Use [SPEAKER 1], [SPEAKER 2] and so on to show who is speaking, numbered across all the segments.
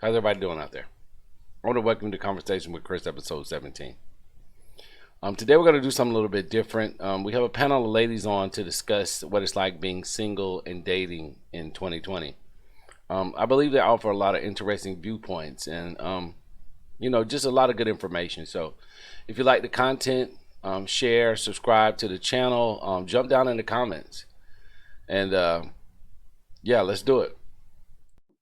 [SPEAKER 1] How's everybody doing out there? I want to welcome you to Conversation with Chris, episode 17. Today we're going to do something a little bit different. We have a panel of ladies on to discuss what it's like being single and dating in 2020. I believe they offer a lot of interesting viewpoints and, just a lot of good information. So if you like the content, share, subscribe to the channel, jump down in the comments. And yeah, let's do it.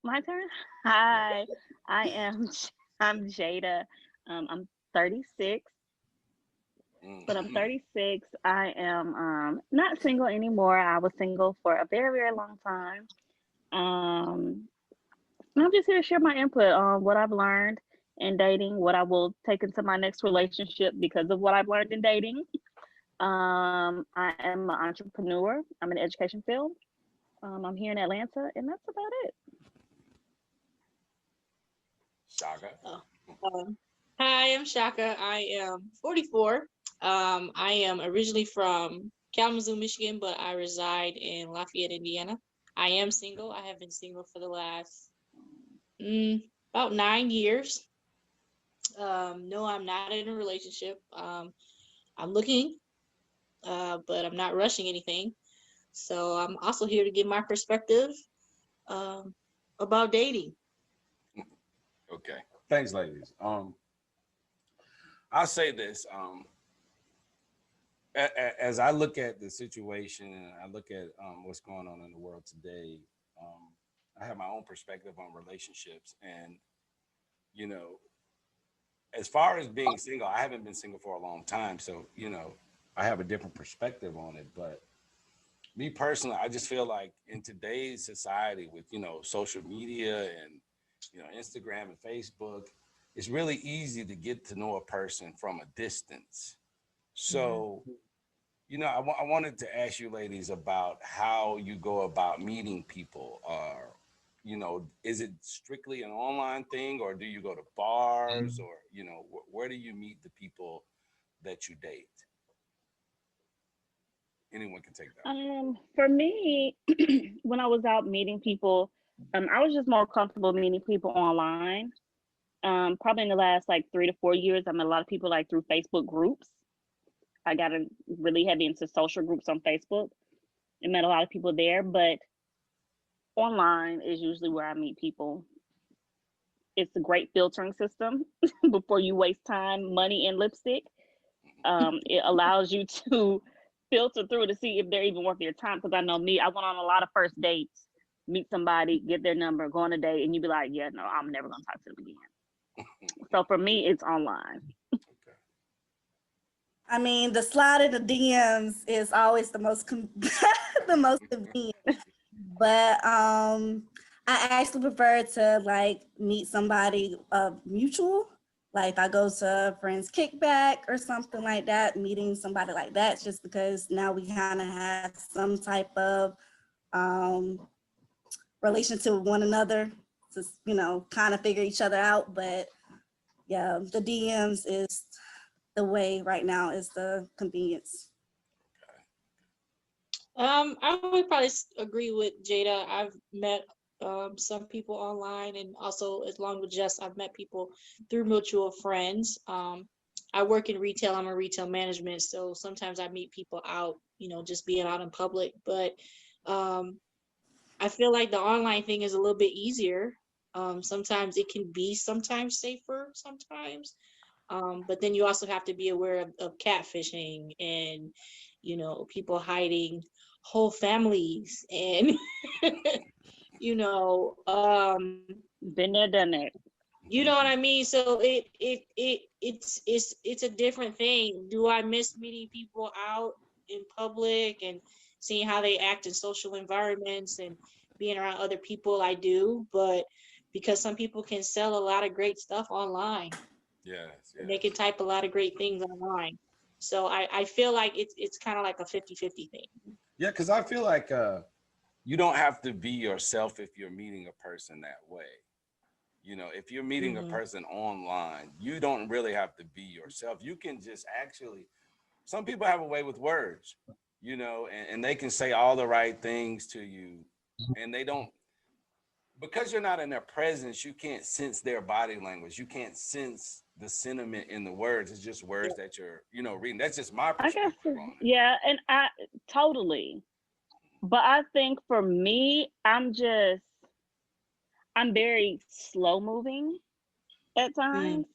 [SPEAKER 2] My turn. Hi, I am. I'm Jada. I'm 36, but I'm
[SPEAKER 1] Mhm.
[SPEAKER 2] 36. I am not single anymore. I was single for a very, very long time. Um, and I'm just here to share my input on what I've learned in dating, what I will take into my next relationship because of what I've learned in dating. I am an entrepreneur. I'm in the education field. I'm here in Atlanta, and that's about it.
[SPEAKER 1] Shaka.
[SPEAKER 3] Oh, um, Hi, I'm Shaka. I am 44. I am originally from Kalamazoo, Michigan, but I reside in Lafayette, Indiana. I am single. I have been single for the last about 9 years. No, I'm not in a relationship. I'm looking, but I'm not rushing anything. So I'm also here to give my perspective um, about dating.
[SPEAKER 1] Okay. Thanks, ladies. I'll say this. As I look at the situation and I look at what's going on in the world today, um, I have my own perspective on relationships. And, you know, as far as being single, I haven't been single for a long time. So, I have a different perspective on it. But me personally, I just feel like in today's society with, social media and, Instagram and Facebook, it's really easy to get to know a person from a distance.
[SPEAKER 2] Mhm.
[SPEAKER 1] So, I wanted to ask you ladies about how you go about meeting people. Or, is it strictly an online thing, or do you go to bars, or, where do you meet the people that you date? Anyone can take that
[SPEAKER 2] For me, when I was out meeting people, I was just more comfortable meeting people online. Probably in the last like 3 to 4 years, I met a lot of people like through Facebook groups. I got really heavy into social groups on Facebook and met a lot of people there. But online is usually where I meet people. It's a great filtering system before you waste time, money, and lipstick. It allows you to filter through to see if they're even worth your time. Because I know me, I went on a lot of first dates, meet somebody, get their number, go on a date, and you be like, yeah, no, I'm never gonna talk to them again.
[SPEAKER 1] way.
[SPEAKER 2] So for me, it's online.
[SPEAKER 1] Okay.
[SPEAKER 4] I mean, the slide in the DMs is always the most convenient. But I actually prefer to like meet somebody mutual. Like if I go to a friend's kickback or something like that, meeting somebody like that, just because now we kind of have some type of um, relationship with one another to kind of figure each other out. But yeah, the DMs is the way right now, is the convenience.
[SPEAKER 3] I would probably agree with Jada. I've met some people online, and also, as long with Jess, I've met people through mutual friends. I work in retail. I'm a retail management, so sometimes I meet people out, just being out in public. But um, I feel like the online thing is a little bit easier. Sometimes it can be sometimes safer, sometimes. But then you also have to be aware of catfishing and, people hiding whole families and, you know, um,
[SPEAKER 2] Been there, done that.
[SPEAKER 3] you know what I mean? So it's a different thing. Do I miss meeting people out in public and seeing how they act in social environments and being around other people? I do, but because some people can sell a lot of great stuff online
[SPEAKER 1] Yes,
[SPEAKER 3] and they
[SPEAKER 1] yes.
[SPEAKER 3] can type a lot of great things online. So I feel like it's kind of like a 50-50 thing.
[SPEAKER 1] Yeah, because I feel like you don't have to be yourself if you're meeting a person that way. If you're meeting a
[SPEAKER 3] Hmm.
[SPEAKER 1] person online, you don't really have to be yourself. You can just actually, some people have a way with words, and they can say all the right things to you, and they don't, because you're not in their presence, you can't sense their body language. You can't sense the sentiment in the words. It's just words that you're, reading. That's just my
[SPEAKER 2] I guess,
[SPEAKER 1] perspective on it.
[SPEAKER 2] yeah, and I totally. But I think for me, I'm very slow moving at times.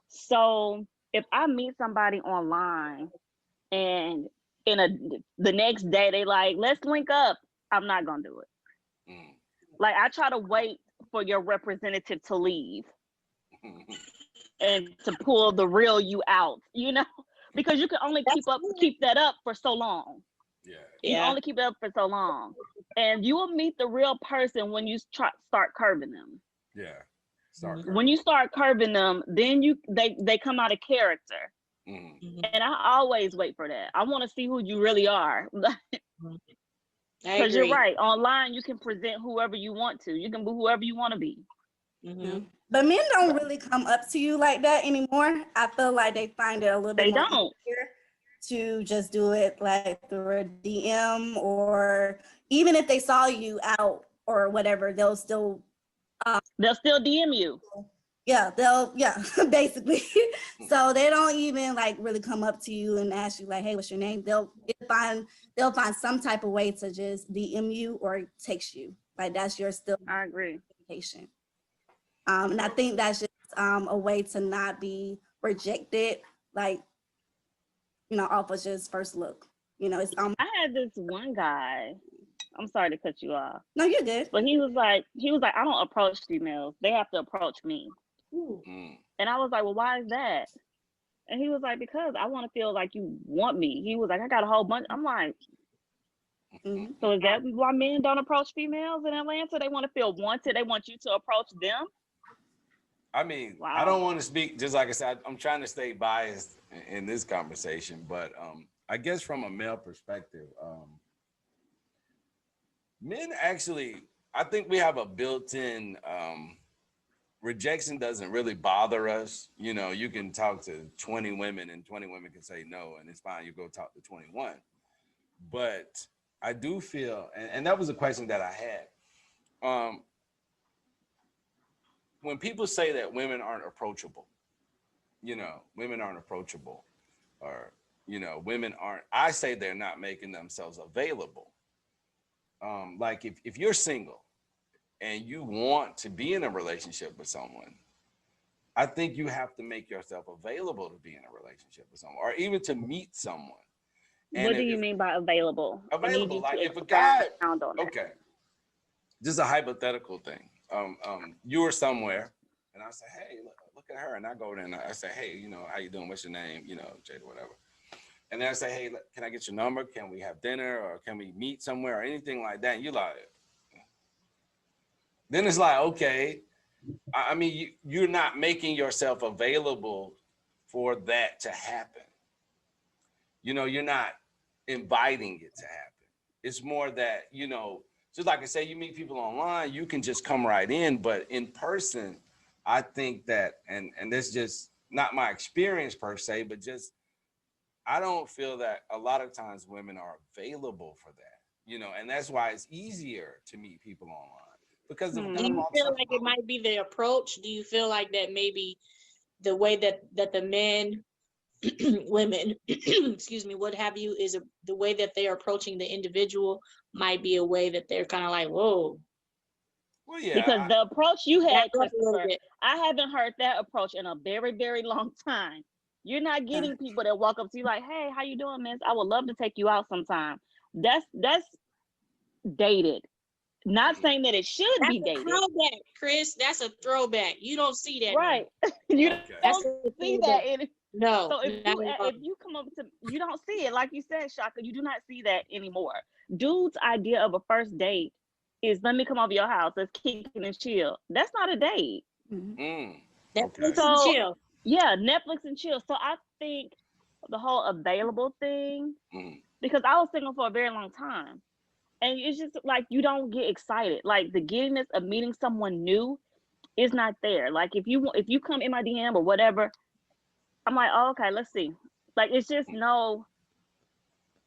[SPEAKER 2] So if I meet somebody online and the next day they like, let's link up, I'm not gonna do it.
[SPEAKER 1] Mm.
[SPEAKER 2] Like I try to wait for your representative to leave and to pull the real you out, because you can only keep that up for so long.
[SPEAKER 1] Yeah.
[SPEAKER 2] You can only keep it up for so long, and you will meet the real person when you start curving them.
[SPEAKER 1] Yeah. Start curving.
[SPEAKER 2] When you start curving them, then they come out of character.
[SPEAKER 1] Mm.
[SPEAKER 2] And I always wait for that. I want to see who you really are. Because you're right. Online, you can present whoever you want to. You can be whoever you want to be.
[SPEAKER 3] Mm-hmm.
[SPEAKER 4] But men don't really come up to you like that anymore. I feel like they find it a little bit more easier to just do it like through a DM, or even if they saw you out or whatever, they'll still
[SPEAKER 2] DM you.
[SPEAKER 4] Yeah, basically. So they don't even like really come up to you and ask you like, hey, what's your name? They'll find some type of way to just DM you or text you. Like that's your still.
[SPEAKER 2] I agree.
[SPEAKER 4] Communication. And I think that's just a way to not be rejected, like, off of just first look. It's
[SPEAKER 2] I had this one guy. I'm sorry to cut you off.
[SPEAKER 4] No, you're good.
[SPEAKER 2] But he was like, I don't approach females. They have to approach me.
[SPEAKER 1] Mm.
[SPEAKER 2] And I was like, well, why is that? And he was like, because I want to feel like you want me. He was like, I got a whole bunch. I'm like, so is that why men don't approach females in Atlanta? They want to feel wanted. They want you to approach them.
[SPEAKER 1] I mean,
[SPEAKER 2] wow.
[SPEAKER 1] I don't want to speak, just like I said, I'm trying to stay biased in this conversation, but I guess from a male perspective, men actually, I think we have a built-in rejection doesn't really bother us. You can talk to 20 women and 20 women can say no, and it's fine. You go talk to 21. But I do feel, and that was a question that I had. When people say that women aren't approachable, women aren't approachable, or, women aren't, I say they're not making themselves available. Like if you're single and you want to be in a relationship with someone, I think you have to make yourself available to be in a relationship with someone, or even to meet someone. And
[SPEAKER 2] what do you mean by available?
[SPEAKER 1] Available, like if a guy, okay, just a hypothetical thing. You were somewhere, and I say, hey, look at her, and I go there and I say, hey, how you doing? What's your name? Jada, whatever. And then I say, hey, can I get your number? Can we have dinner, or can we meet somewhere, or anything like that? And you're like, then it's like, okay, I mean, you're not making yourself available for that to happen. You're not inviting it to happen. It's more that, just like I say, you meet people online, you can just come right in, but in person, I think that, and that's just not my experience per se, but just, I don't feel that a lot of times women are available for that, and that's why it's easier to meet people online. Because
[SPEAKER 3] do you feel like it might be the approach? Do you feel like that maybe the way that the men, women, excuse me, what have you, is the way that they are approaching the individual might be a way that they're kind of like, whoa.
[SPEAKER 1] Well, yeah.
[SPEAKER 2] Because the approach you had, Christopher, I haven't heard that approach in a very, very long time. You're not getting people that walk up to you like, hey, how you doing, miss? I would love to take you out sometime. That's dated. Not saying that it should be dated.
[SPEAKER 3] Throwback, Chris. That's a throwback. You don't see that.
[SPEAKER 2] Right. You don't see that.
[SPEAKER 3] No.
[SPEAKER 2] So if you come up to, you don't see it. Like you said, Shaka, you do not see that anymore. Dude's idea of a first date is, let me come over your house, let's kick it and chill. That's not a date.
[SPEAKER 3] Netflix and chill.
[SPEAKER 2] Yeah, Netflix and chill. So I think the whole available thing, because I was single for a very long time. And it's just like, you don't get excited. Like the giddiness of meeting someone new is not there. Like if you come in my DM or whatever, I'm like, oh, okay, let's see. Like it's just no,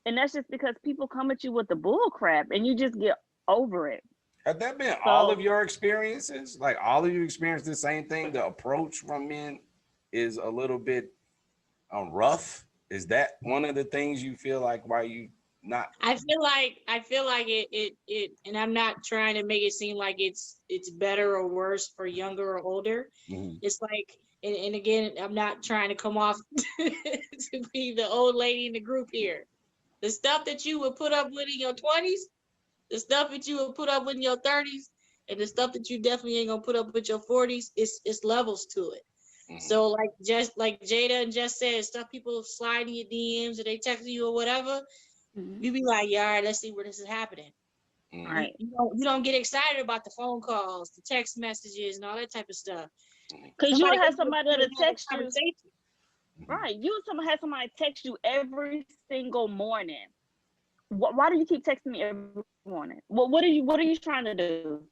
[SPEAKER 2] and that's just because people come at you with the bull crap and you just get over it.
[SPEAKER 1] Have that been all
[SPEAKER 2] So
[SPEAKER 1] of your experiences? Like all of you experienced the same thing? The approach from men is a little bit rough. Is that one of the things you feel like why you not?
[SPEAKER 3] I feel like it, and I'm not trying to make it seem like it's better or worse for younger or older.
[SPEAKER 1] Mhm.
[SPEAKER 3] It's like, and again, I'm not trying to come off to be the old lady in the group here. The stuff that you would put up with in your 20s, the stuff that you would put up with in your 30s, and the stuff that you definitely ain't gonna put up with your 40s, it's levels to it.
[SPEAKER 1] Mhm.
[SPEAKER 3] So like just like Jada and Jess said, stuff people slide in your DMs or they text you or whatever,
[SPEAKER 2] mhm,
[SPEAKER 3] you be like, yeah, all right, let's see where this is happening.
[SPEAKER 1] Mhm.
[SPEAKER 2] right.
[SPEAKER 3] You don't get excited about the phone calls, the text messages, and all that type of stuff.
[SPEAKER 2] Cause you
[SPEAKER 3] Somebody
[SPEAKER 2] would have
[SPEAKER 3] wants
[SPEAKER 2] somebody
[SPEAKER 3] to
[SPEAKER 2] that'll
[SPEAKER 3] have a
[SPEAKER 2] text you,
[SPEAKER 3] conversation.
[SPEAKER 2] right? You would have somebody text you every single morning. Why do you keep texting me every morning? What are you trying to do?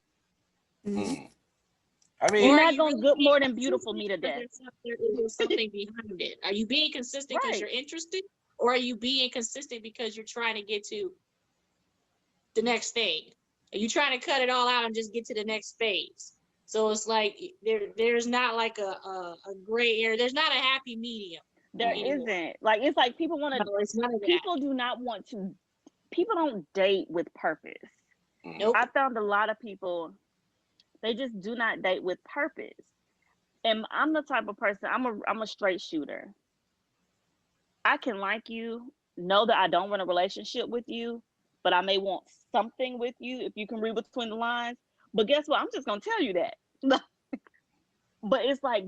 [SPEAKER 4] Mhm.
[SPEAKER 1] Mhm. I
[SPEAKER 2] You're
[SPEAKER 3] Or
[SPEAKER 1] mean,
[SPEAKER 3] are
[SPEAKER 2] not
[SPEAKER 3] you
[SPEAKER 2] gonna
[SPEAKER 3] really
[SPEAKER 2] good
[SPEAKER 3] being
[SPEAKER 2] more than beautiful
[SPEAKER 3] consistent
[SPEAKER 2] me to
[SPEAKER 3] because
[SPEAKER 2] death.
[SPEAKER 3] there's something behind it? Are you being consistent because
[SPEAKER 2] Right.
[SPEAKER 3] you're interested? Or are you being consistent because you're trying to get to the next thing? Are you trying to cut it all out and just get to the next phase? So it's like there's not like a gray area. There's not a happy medium
[SPEAKER 2] There
[SPEAKER 1] mhm.
[SPEAKER 3] anymore.
[SPEAKER 2] isn't. Like it's like people want
[SPEAKER 3] No,
[SPEAKER 2] to
[SPEAKER 3] it's none of that.
[SPEAKER 2] people do not want to people don't date with purpose.
[SPEAKER 1] Mhm.
[SPEAKER 3] Nope.
[SPEAKER 2] I found a lot of people, they just do not date with purpose. And I'm the type of person, I'm a straight shooter. I can like you, know that I don't want a relationship with you, but I may want something with you if you can read between the lines. But guess what? I'm just gonna tell you that. But it's like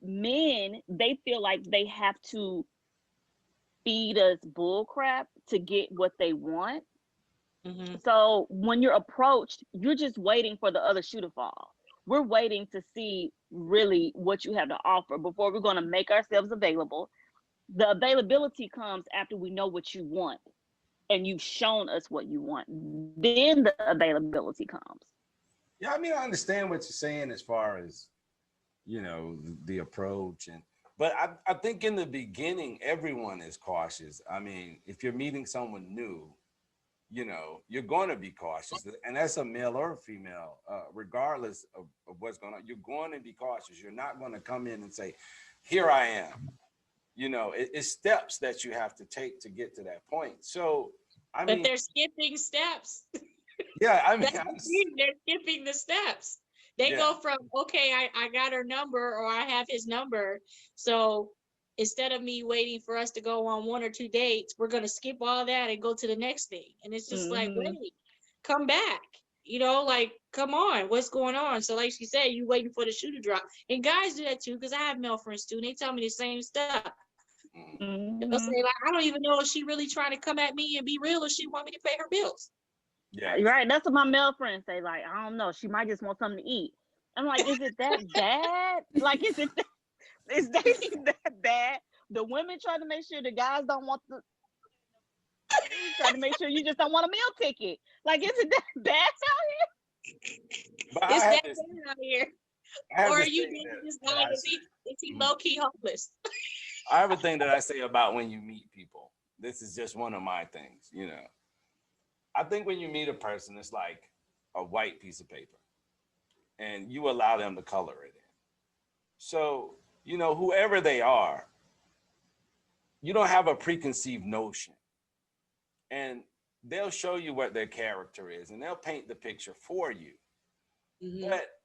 [SPEAKER 2] men, they feel like they have to feed us bull crap to get what they want.
[SPEAKER 3] Mm-hmm.
[SPEAKER 2] So when you're approached, you're just waiting for the other shoe to fall. We're waiting to see really what you have to offer before we're going to make ourselves available. The availability comes after we know what you want and you've shown us what you want. Then the availability comes.
[SPEAKER 1] Yeah, I mean, I understand what you're saying as far as the approach but I think in the beginning everyone is cautious. I mean, if you're meeting someone new, you're going to be cautious, and that's a male or a female, regardless of what's going on. You're going to be cautious. You're not going to come in and say, "Here I am." It's steps that you have to take to get to that point. So, I
[SPEAKER 3] But
[SPEAKER 1] mean,
[SPEAKER 3] they're skipping steps.
[SPEAKER 1] yeah, I mean,
[SPEAKER 3] That's the thing. They're skipping the steps. They
[SPEAKER 1] yeah.
[SPEAKER 3] go from, okay, I got her number or I have his number. So instead of me waiting for us to go on one or two dates, we're gonna skip all that and go to the next thing. And it's just like,
[SPEAKER 2] Hmm.
[SPEAKER 3] wait, come back. Like, come on, what's going on? So like she said, you waiting for the shoe to drop. And guys do that too, because I have male friends too, and they tell me the same stuff.
[SPEAKER 1] Mhm.
[SPEAKER 3] They'll
[SPEAKER 2] Hmm.
[SPEAKER 3] say, like, I don't even know if she really trying to come at me and be real or she want me to pay her bills.
[SPEAKER 1] Yes.
[SPEAKER 2] Right. That's what my male friends say. Like, I don't know. She might just want something to eat. I'm like, is it that bad? Like, is dating that bad? The women try to make sure the guys don't want the try to make sure you just don't want a meal ticket. Like, is it that bad?
[SPEAKER 1] But I
[SPEAKER 3] It's
[SPEAKER 1] have
[SPEAKER 3] that
[SPEAKER 1] this,
[SPEAKER 3] bad out here.
[SPEAKER 1] I have
[SPEAKER 3] Or are
[SPEAKER 1] this
[SPEAKER 3] you
[SPEAKER 1] thing
[SPEAKER 3] dating this
[SPEAKER 1] that
[SPEAKER 3] guy?
[SPEAKER 1] I
[SPEAKER 3] Is
[SPEAKER 1] say.
[SPEAKER 3] he
[SPEAKER 1] Mhm.
[SPEAKER 3] low key homeless?
[SPEAKER 1] I have a thing that I say about when you meet people. This is just one of my things. I think when you meet a person, it's like a white piece of paper, and you allow them to color it in. So, whoever they are, you don't have a preconceived notion. And they'll show you what their character is, and they'll paint the picture for you.
[SPEAKER 3] Mm-hmm.
[SPEAKER 1] But,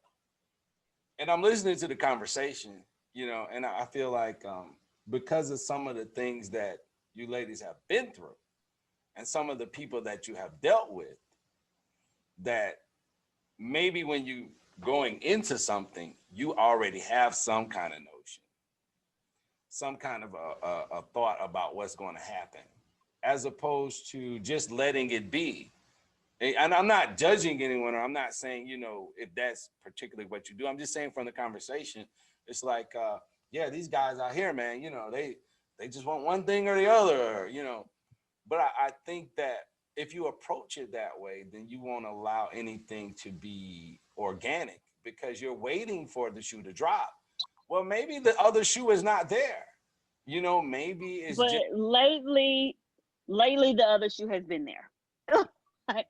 [SPEAKER 1] and I'm listening to the conversation, and I feel like because of some of the things that you ladies have been through and some of the people that you have dealt with, that maybe when you going into something, you already have some kind of notion, some kind of a thought about what's going to happen, as opposed to just letting it be. And I'm not judging anyone, or I'm not saying, if that's particularly what you do. I'm just saying from the conversation, it's like, yeah, these guys out here, man, they just want one thing or the other. But I think that if you approach it that way, then you won't allow anything to be organic because you're waiting for the shoe to drop. Well, maybe the other shoe is not there. Maybe it's
[SPEAKER 2] But
[SPEAKER 1] just
[SPEAKER 2] lately, the other shoe has been there. Like,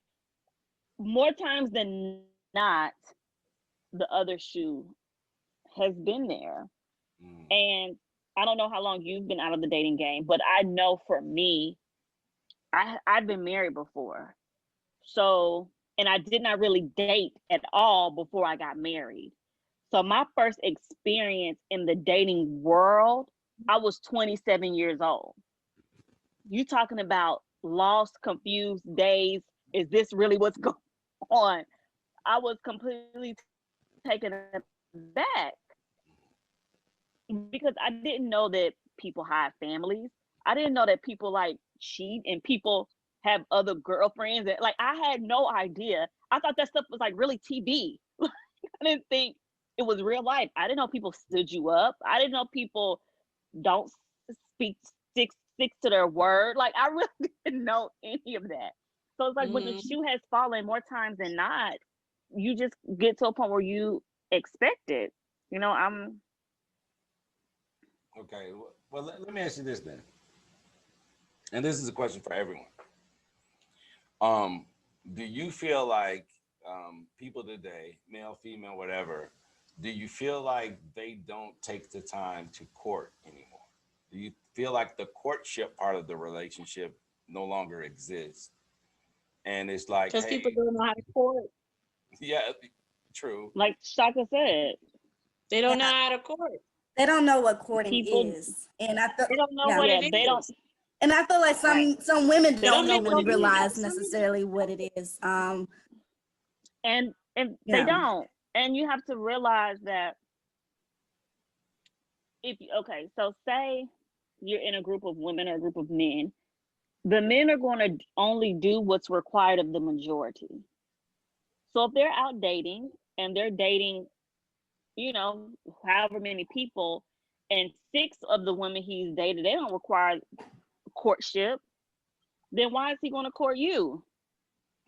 [SPEAKER 2] more times than not, the other shoe has been there.
[SPEAKER 1] Mm.
[SPEAKER 2] And I don't know how long you've been out of the dating game, but I know for me, I've been married before. So, and I did not really date at all before I got married. So my first experience in the dating world, I was 27 years old. You talking about lost, confused days. Is this really what's going on? I was completely taken aback because I didn't know that people have families. I didn't know that people like cheat and people have other girlfriends. And like I had no idea. I thought that stuff was like really TV. I didn't think it was real life. I didn't know people stood you up. I didn't know people don't speak stick to their word. Like I really didn't know any of that. So it's like when the
[SPEAKER 3] Mhm.
[SPEAKER 2] shoe has fallen more times than not, you just get to a point where you expect it. You know, I'm
[SPEAKER 1] Okay. Well, let me ask you this then, and this is a question for everyone. Um, do you feel like people today, male, female, whatever, do you feel like they don't take the time to court anymore? Do you feel like the courtship part of the relationship no longer exists? And it's like,
[SPEAKER 3] Because people
[SPEAKER 1] hey,
[SPEAKER 3] don't know how to court.
[SPEAKER 1] yeah, true.
[SPEAKER 2] like Shaka said,
[SPEAKER 3] They don't know
[SPEAKER 4] Yeah,
[SPEAKER 3] how to court.
[SPEAKER 4] they don't know what courting
[SPEAKER 2] people,
[SPEAKER 4] is, and I feel
[SPEAKER 3] They don't know
[SPEAKER 4] yeah,
[SPEAKER 3] what
[SPEAKER 2] yeah,
[SPEAKER 3] it
[SPEAKER 2] they don't,
[SPEAKER 3] is.
[SPEAKER 4] and I feel like
[SPEAKER 2] right.
[SPEAKER 4] some women
[SPEAKER 2] They don't
[SPEAKER 4] don't
[SPEAKER 2] know
[SPEAKER 3] Some
[SPEAKER 2] what
[SPEAKER 3] men
[SPEAKER 4] even
[SPEAKER 2] it
[SPEAKER 3] don't even
[SPEAKER 2] is.
[SPEAKER 3] know.
[SPEAKER 4] realize
[SPEAKER 3] Some men
[SPEAKER 4] necessarily what it is.
[SPEAKER 2] And
[SPEAKER 4] You
[SPEAKER 2] they
[SPEAKER 4] know,
[SPEAKER 2] don't. And you have to realize that if you, okay, so say you're in a group of women or a group of men, the men are going to only do what's required of the majority. So if they're out dating and they're dating, you know, however many people, and six of the women he's dated, they don't require courtship, then why is he going to court you?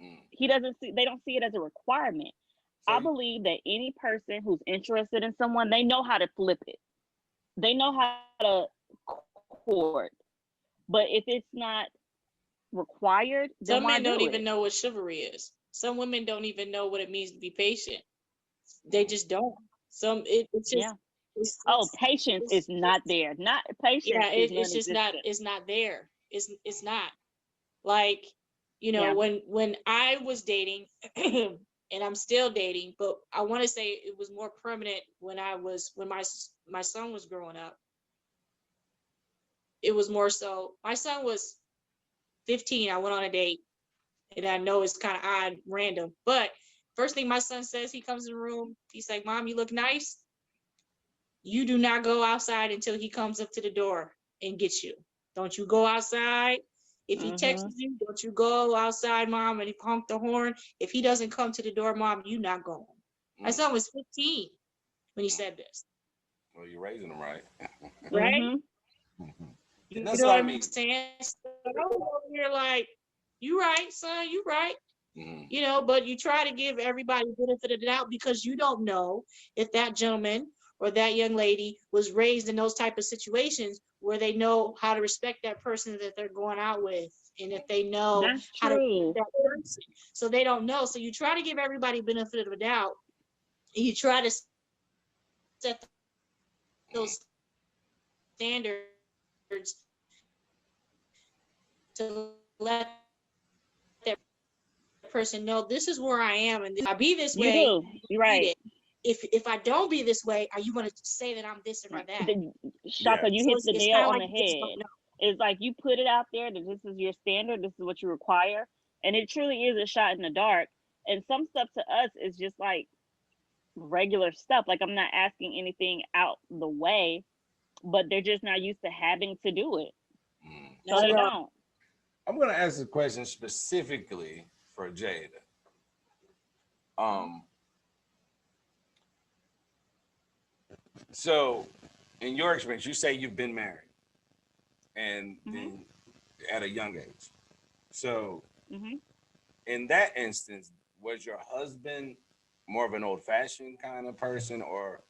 [SPEAKER 1] Mm.
[SPEAKER 2] He doesn't see, they don't see it as a requirement.
[SPEAKER 1] So
[SPEAKER 2] I believe that any person who's interested in someone, they know how to flip it. They know how to court. But if it's not required, then
[SPEAKER 3] Some
[SPEAKER 2] why
[SPEAKER 3] men don't
[SPEAKER 2] do
[SPEAKER 3] even
[SPEAKER 2] it?
[SPEAKER 3] know what chivalry is. Some women don't even know what it means to be patient. They just don't. It's
[SPEAKER 2] Yeah.
[SPEAKER 3] just it's
[SPEAKER 2] Oh,
[SPEAKER 3] it's,
[SPEAKER 2] patience is
[SPEAKER 3] it's
[SPEAKER 2] not
[SPEAKER 3] just
[SPEAKER 2] there. Not patience
[SPEAKER 3] yeah,
[SPEAKER 2] is
[SPEAKER 3] it's just not
[SPEAKER 2] non-existent.
[SPEAKER 3] it's not there. It's not. Like,
[SPEAKER 2] Yeah.
[SPEAKER 3] when I was dating and I'm still dating, but I want to say it was more permanent when my son was growing up. It was more so my son was 15. I went on a date, and I know it's kind of odd, random, but first thing my son says, he comes in the room, he's like, "Mom, you look nice." You do not go outside until he comes up to the door and gets you. Don't you go outside. If he texts
[SPEAKER 2] Mm-hmm.
[SPEAKER 3] you, don't you go outside, Mom, and he honk the horn. If he doesn't come to the door, Mom, you not going. My
[SPEAKER 1] mm,
[SPEAKER 3] son was 15 when he
[SPEAKER 1] mm.
[SPEAKER 3] said this,
[SPEAKER 1] Well, you're raising them right.
[SPEAKER 3] right?
[SPEAKER 2] Mm-hmm.
[SPEAKER 1] Mhm. And
[SPEAKER 3] You
[SPEAKER 1] that's
[SPEAKER 3] know
[SPEAKER 1] what
[SPEAKER 3] what
[SPEAKER 1] I
[SPEAKER 3] I'm
[SPEAKER 1] mean.
[SPEAKER 3] saying? So I'm over here like, you right, son, you right.
[SPEAKER 1] Mhm.
[SPEAKER 3] But you try to give everybody the benefit of the doubt because you don't know if that gentleman or that young lady was raised in those type of situations where they know how to respect that person that they're going out with, and if they know
[SPEAKER 2] That's
[SPEAKER 3] how to respect
[SPEAKER 2] true.
[SPEAKER 3] that person. So they don't know. So you try to give everybody benefit of the doubt, and you try to set
[SPEAKER 1] Mm.
[SPEAKER 3] those standards to let that person know this is where I am, and I be this
[SPEAKER 2] You
[SPEAKER 3] way,
[SPEAKER 2] do.
[SPEAKER 3] you
[SPEAKER 2] You're
[SPEAKER 3] need
[SPEAKER 2] right.
[SPEAKER 3] it. If I don't be this way, are you going to say that I'm this or
[SPEAKER 2] Right.
[SPEAKER 3] that?
[SPEAKER 1] Yeah.
[SPEAKER 2] Shaka, you
[SPEAKER 3] So
[SPEAKER 2] hit
[SPEAKER 3] it's,
[SPEAKER 2] the
[SPEAKER 3] it's
[SPEAKER 2] nail
[SPEAKER 3] kind of
[SPEAKER 2] on
[SPEAKER 3] like
[SPEAKER 2] the
[SPEAKER 3] you just don't
[SPEAKER 2] head.
[SPEAKER 3] know.
[SPEAKER 2] It's like you put it out there that this is your standard, this is what you require, and it truly is a shot in the dark. And some stuff to us is just like regular stuff. Like I'm not asking anything out the way, but they're just not used to having to do it.
[SPEAKER 1] Mm.
[SPEAKER 2] So
[SPEAKER 3] Not
[SPEAKER 2] they
[SPEAKER 3] at all.
[SPEAKER 2] don't.
[SPEAKER 1] I'm going to ask a question specifically for Jada. Um, so, in your experience, you say you've been married and
[SPEAKER 2] Hmm.
[SPEAKER 1] then at a young age. So,
[SPEAKER 2] Hmm.
[SPEAKER 1] in that instance, was your husband more of an old-fashioned kind of person, or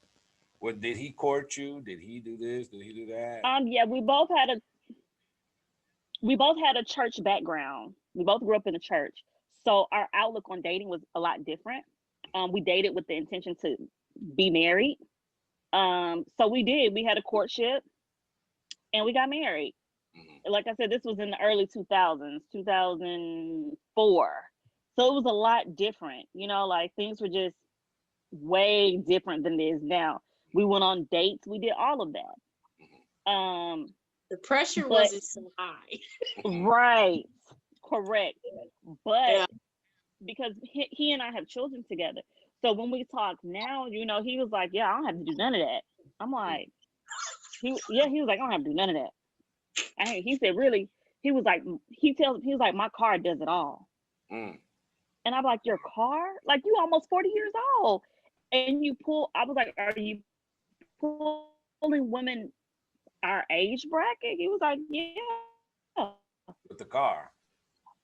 [SPEAKER 1] what? Did he court you? Did he do this? Did he do that?
[SPEAKER 2] Yeah, we both had a church background. We both grew up in the church. So our outlook on dating was a lot different. We dated with the intention to be married. So we did. We had a courtship and we got married. Like I said, this was in the early 2000s, 2004. So it was a lot different, you know, like things were just way different than it is now. We went on dates, we did all of that.
[SPEAKER 3] The pressure
[SPEAKER 2] But
[SPEAKER 3] wasn't so high.
[SPEAKER 2] right, correct. But
[SPEAKER 3] Yeah.
[SPEAKER 2] because he and I have children together. So when we talk now, you know, he was like, yeah, I don't have to do none of that. I'm like, he was like, I don't have to do none of that. He said, really? He was like, he was like, my car does it all.
[SPEAKER 1] Mm.
[SPEAKER 2] And I'm like, your car? Like, you almost 40 years old. And I was like, are you pulling women our age bracket? He was like, yeah.
[SPEAKER 1] With the car.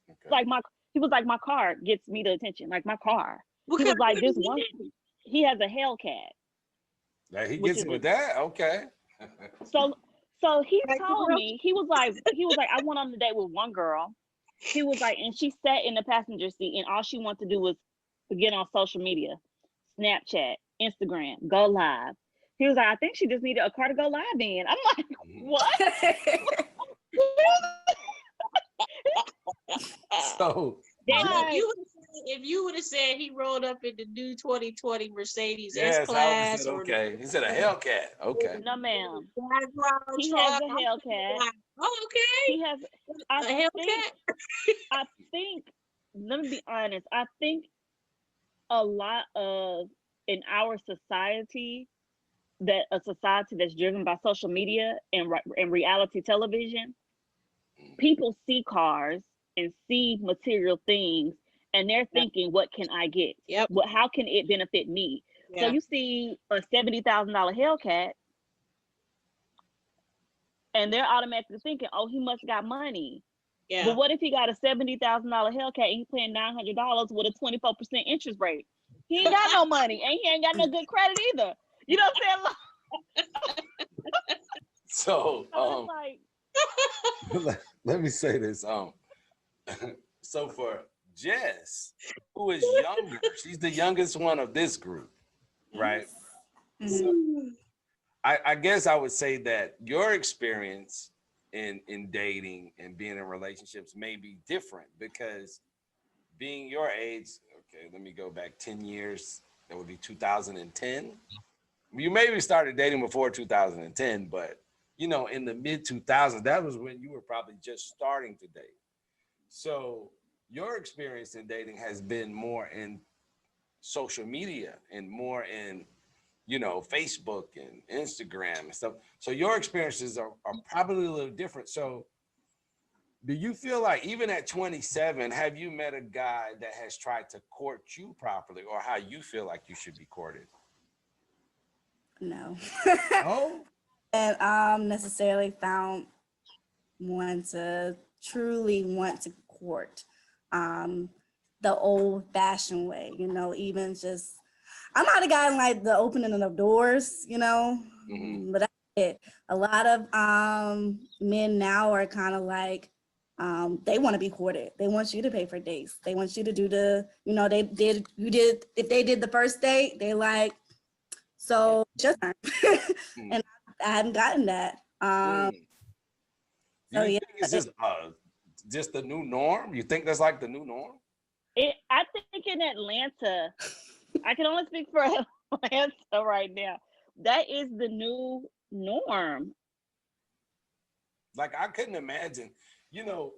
[SPEAKER 1] Okay.
[SPEAKER 2] Like he was like, my car gets me the attention. Like my car.
[SPEAKER 3] What
[SPEAKER 2] He was
[SPEAKER 3] kind
[SPEAKER 2] like,
[SPEAKER 3] of
[SPEAKER 2] this
[SPEAKER 3] car
[SPEAKER 2] one,
[SPEAKER 3] is it?
[SPEAKER 2] he has a Hellcat.
[SPEAKER 1] Like he
[SPEAKER 2] which
[SPEAKER 1] gets
[SPEAKER 2] is
[SPEAKER 1] it with that? Okay.
[SPEAKER 2] So he
[SPEAKER 3] Like,
[SPEAKER 2] told
[SPEAKER 3] girl?
[SPEAKER 2] me, he was like, I went on a date with one girl. He was like, and she sat in the passenger seat and all she wanted to do was get on social media, Snapchat, Instagram, go live. He was like, I think she just needed a car to go live in. I'm like, what?
[SPEAKER 1] So
[SPEAKER 3] If you would have said he rolled up in the new 2020 Mercedes
[SPEAKER 1] yes, I
[SPEAKER 3] S-Class
[SPEAKER 1] said,
[SPEAKER 3] or
[SPEAKER 1] okay. He said a Hellcat. Okay.
[SPEAKER 2] No, ma'am.
[SPEAKER 3] background
[SPEAKER 2] He
[SPEAKER 3] truck,
[SPEAKER 2] has a
[SPEAKER 3] I'm
[SPEAKER 2] Hellcat.
[SPEAKER 3] like, oh, okay,
[SPEAKER 2] He has,
[SPEAKER 3] a Hellcat.
[SPEAKER 2] I think, let me be honest, I think a lot of, in our society, that a society that's driven by social media and reality television, people see cars and see material things and they're thinking, what can I get?
[SPEAKER 3] Yep.
[SPEAKER 2] How can it benefit me?
[SPEAKER 3] Yeah.
[SPEAKER 2] So you see a $70,000 Hellcat and they're automatically thinking, oh, he must got money.
[SPEAKER 3] Yeah.
[SPEAKER 2] But what if he got a $70,000 Hellcat and he's paying $900 with a 24% interest rate? He ain't got no money and he ain't got no good credit either. You know what I'm saying?
[SPEAKER 1] So
[SPEAKER 2] It's like,
[SPEAKER 1] let me say this. So for Jess, who is younger, she's the youngest one of this group, right? So I guess I would say that your experience in dating and being in relationships may be different because being your age, okay, let me go back 10 years, that would be 2010. You maybe started dating before 2010, but you know, in the mid 2000s, that was when you were probably just starting to date. So your experience in dating has been more in social media and more in, you know, Facebook and Instagram and stuff. So your experiences are probably a little different. So do you feel like even at 27, have you met a guy that has tried to court you properly or how you feel like you should be courted?
[SPEAKER 4] No.
[SPEAKER 1] Oh?
[SPEAKER 4] And necessarily found one to truly want to court the old fashioned way, you know, even just, I'm not a guy in like the opening of doors, you know, but that's it. A lot of men now are kind of like, they want to be courted. They want you to pay for dates. They want you to do you know, if they did the first date, they like, so it's your turn. And I hadn't gotten that.
[SPEAKER 1] Do you think it's just the new norm? You think that's like the new norm?
[SPEAKER 2] I think in Atlanta, I can only speak for Atlanta right now. That is the new norm.
[SPEAKER 1] Like I couldn't imagine, you know,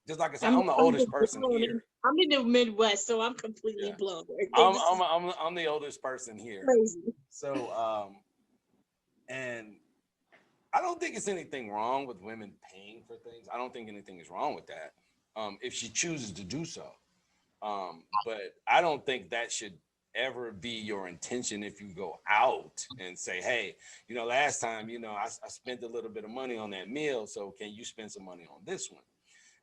[SPEAKER 1] just like I said, I'm the oldest person here.
[SPEAKER 3] I'm in the Midwest, so I'm completely blown.
[SPEAKER 1] I'm the oldest person here.
[SPEAKER 3] Crazy.
[SPEAKER 1] So and I don't think it's anything wrong with women paying for things. I don't think anything is wrong with that. If she chooses to do so. But I don't think that should ever be your intention if you go out and say, hey, you know, last time, you know, I spent a little bit of money on that meal, so can you spend some money on this one?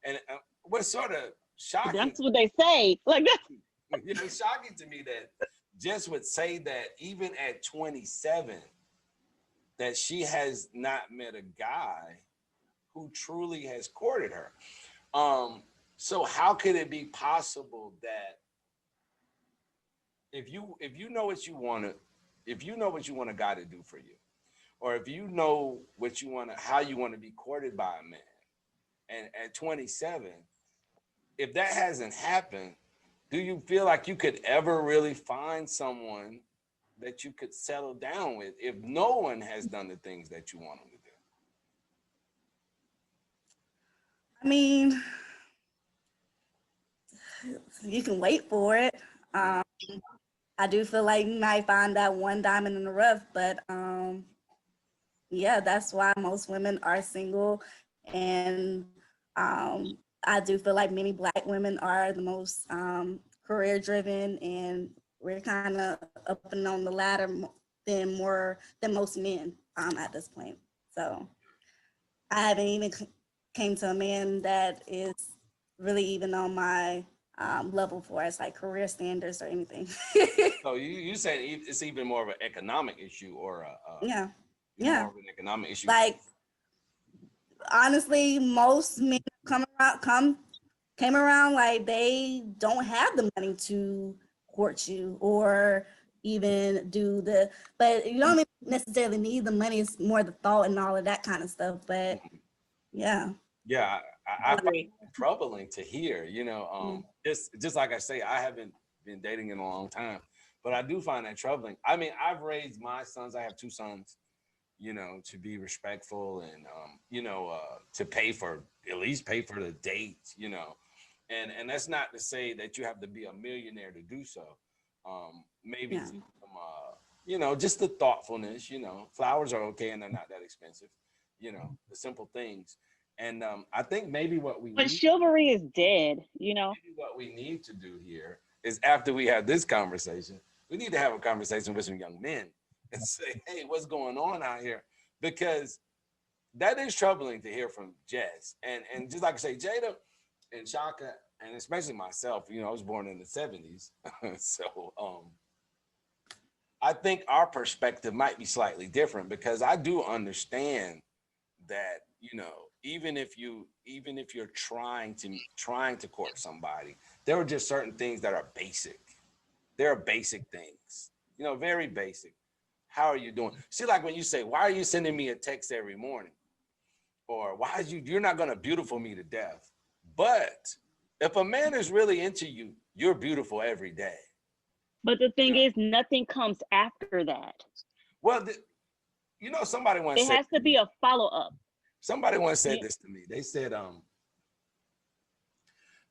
[SPEAKER 1] And what's sort of shocking,
[SPEAKER 2] that's what they say. Like that.
[SPEAKER 1] You know, it's shocking to me that Jess would say that even at 27, that she has not met a guy who truly has courted her. So how could it be possible that if you know what you want to, if you know what you want a guy to do for you, or if you know what you want to, how you want to be courted by a man, and at 27, if that hasn't happened, do you feel like you could ever really find someone that you could settle down with if no one has done the things that you want them to do?
[SPEAKER 4] I mean, you can wait for it. I do feel like you might find that one diamond in the rough, but yeah, that's why most women are single. And I do feel like many Black women are the most career driven, and we're kind of up and on the ladder than most men at this point. So I haven't even came to a man that is really even on my level for as like career standards or anything.
[SPEAKER 1] So you say it's even more of an economic issue, or
[SPEAKER 4] Yeah.
[SPEAKER 1] more
[SPEAKER 4] Yeah.
[SPEAKER 1] of an economic issue.
[SPEAKER 4] Like, honestly, most men came around like they don't have the money to court you or even do the, but you don't even necessarily need the money. It's more the thought and all of that kind of stuff. But yeah.
[SPEAKER 1] Yeah, I find it troubling to hear, you know, just like I say, I haven't been dating in a long time, but I do find that troubling. I mean, I've raised my sons, I have 2 sons, you know, to be respectful and, you know, to at least pay for the date, you know, and that's not to say that you have to be a millionaire to do so. Maybe, some, you know, just the thoughtfulness, you know, flowers are okay and they're not that expensive, you know, the simple things. And I think maybe what we
[SPEAKER 2] But
[SPEAKER 1] need,
[SPEAKER 2] chivalry is dead, you know.
[SPEAKER 1] maybe what we need to do here is, after we have this conversation, we need to have a conversation with some young men and say, hey, what's going on out here? Because that is troubling to hear from Jess. And just like I say, Jada and Shaka, and especially myself, you know, I was born in the 70s. So I think our perspective might be slightly different, because I do understand that, you know, even if you're trying to court somebody, there are just certain things that are basic. There are basic things, you know, very basic. How are you doing? See, like when you say, why are you sending me a text every morning? Or why is you're not gonna beautiful me to death. But if a man is really into you, you're beautiful every day.
[SPEAKER 2] But the thing is, nothing comes after that.
[SPEAKER 1] Well, you know, somebody once
[SPEAKER 2] It
[SPEAKER 1] said,
[SPEAKER 2] has to be a follow-up.
[SPEAKER 1] somebody once said this to me. They said,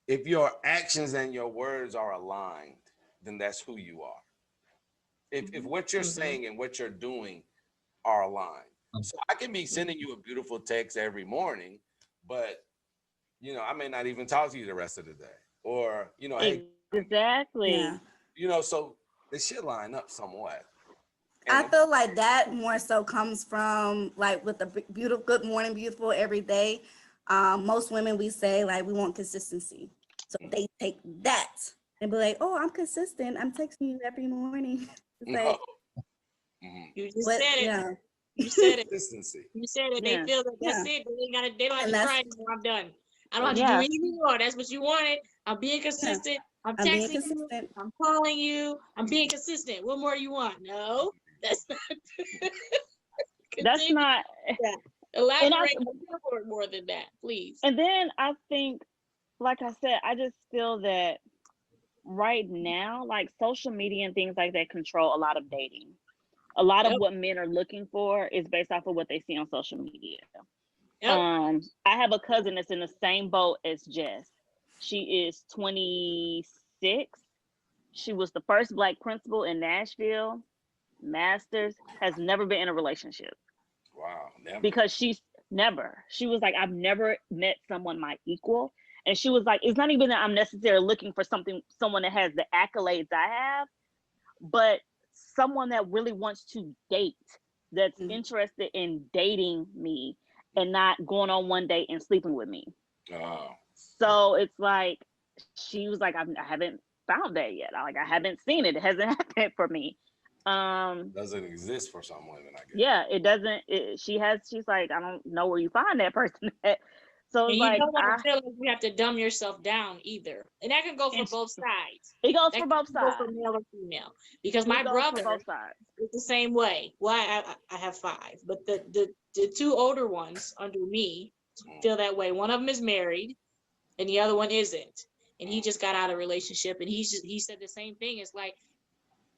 [SPEAKER 1] if your actions and your words are aligned, then that's who you are. If what you're saying and what you're doing are aligned. So I can be sending you a beautiful text every morning, but, you know, I may not even talk to you the rest of the day. Or, you know, hey,
[SPEAKER 2] Exactly.
[SPEAKER 4] Yeah.
[SPEAKER 1] you know, so they should line up somewhat.
[SPEAKER 4] I
[SPEAKER 1] And
[SPEAKER 4] feel like that more so comes from like with the beautiful, good morning, beautiful every day. Most women, we say like we want consistency. So they take that and be like, oh, I'm consistent. I'm texting you every morning. It's like,
[SPEAKER 3] You just
[SPEAKER 4] what?
[SPEAKER 3] said it.
[SPEAKER 4] Yeah.
[SPEAKER 3] You said it.
[SPEAKER 1] consistency.
[SPEAKER 3] You said it.
[SPEAKER 2] Yeah.
[SPEAKER 3] They feel that that's
[SPEAKER 4] Yeah.
[SPEAKER 3] it. They don't have
[SPEAKER 4] And
[SPEAKER 3] to
[SPEAKER 4] that's-
[SPEAKER 3] try anymore. I'm done. I don't have to
[SPEAKER 2] Yeah.
[SPEAKER 3] do anything more. That's what you wanted. I'm being consistent. I'm
[SPEAKER 4] I'm being
[SPEAKER 3] texting you.
[SPEAKER 4] consistent.
[SPEAKER 3] I'm calling you. I'm being consistent. What more do you want? No, that's not.
[SPEAKER 2] That's
[SPEAKER 3] Continue
[SPEAKER 2] not.
[SPEAKER 3] that. Elaborate more than that, please.
[SPEAKER 2] And then I think, like I said, I just feel that right now, like social media and things like that control a lot of dating. A lot of
[SPEAKER 3] Yep.
[SPEAKER 2] what men are looking for is based off of what they see on social media.
[SPEAKER 3] Yep.
[SPEAKER 2] I have a cousin that's in the same boat as Jess. She is 26. She was the first Black principal in Nashville, masters, has never been in a relationship.
[SPEAKER 1] Wow. Never.
[SPEAKER 2] Because she was like, I've never met someone my equal. And she was like, it's not even that I'm necessarily looking for someone that has the accolades I have, but someone that really wants to date, that's interested in dating me and not going on one date and sleeping with me.
[SPEAKER 1] Oh.
[SPEAKER 2] So it's like, she was like, I haven't found that yet. I haven't seen it. It hasn't happened for me.
[SPEAKER 1] Doesn't exist for some women, I guess.
[SPEAKER 2] Yeah, it doesn't. She's like, I don't know where you find that person at. So
[SPEAKER 3] And
[SPEAKER 2] it's
[SPEAKER 3] you
[SPEAKER 2] like
[SPEAKER 3] don't want to feel like you have to dumb yourself down either. And that can go for
[SPEAKER 2] It's-
[SPEAKER 3] both sides.
[SPEAKER 2] it goes
[SPEAKER 3] That
[SPEAKER 2] for
[SPEAKER 3] can
[SPEAKER 2] both
[SPEAKER 3] go
[SPEAKER 2] sides.
[SPEAKER 3] for male or female. Because
[SPEAKER 2] It
[SPEAKER 3] my
[SPEAKER 2] goes
[SPEAKER 3] brother
[SPEAKER 2] for both sides.
[SPEAKER 3] is the same way. Well, I have 5, but the 2 older ones under me feel that way. One of them is married, and the other one isn't. And he just got out of a relationship, and he said the same thing. It's like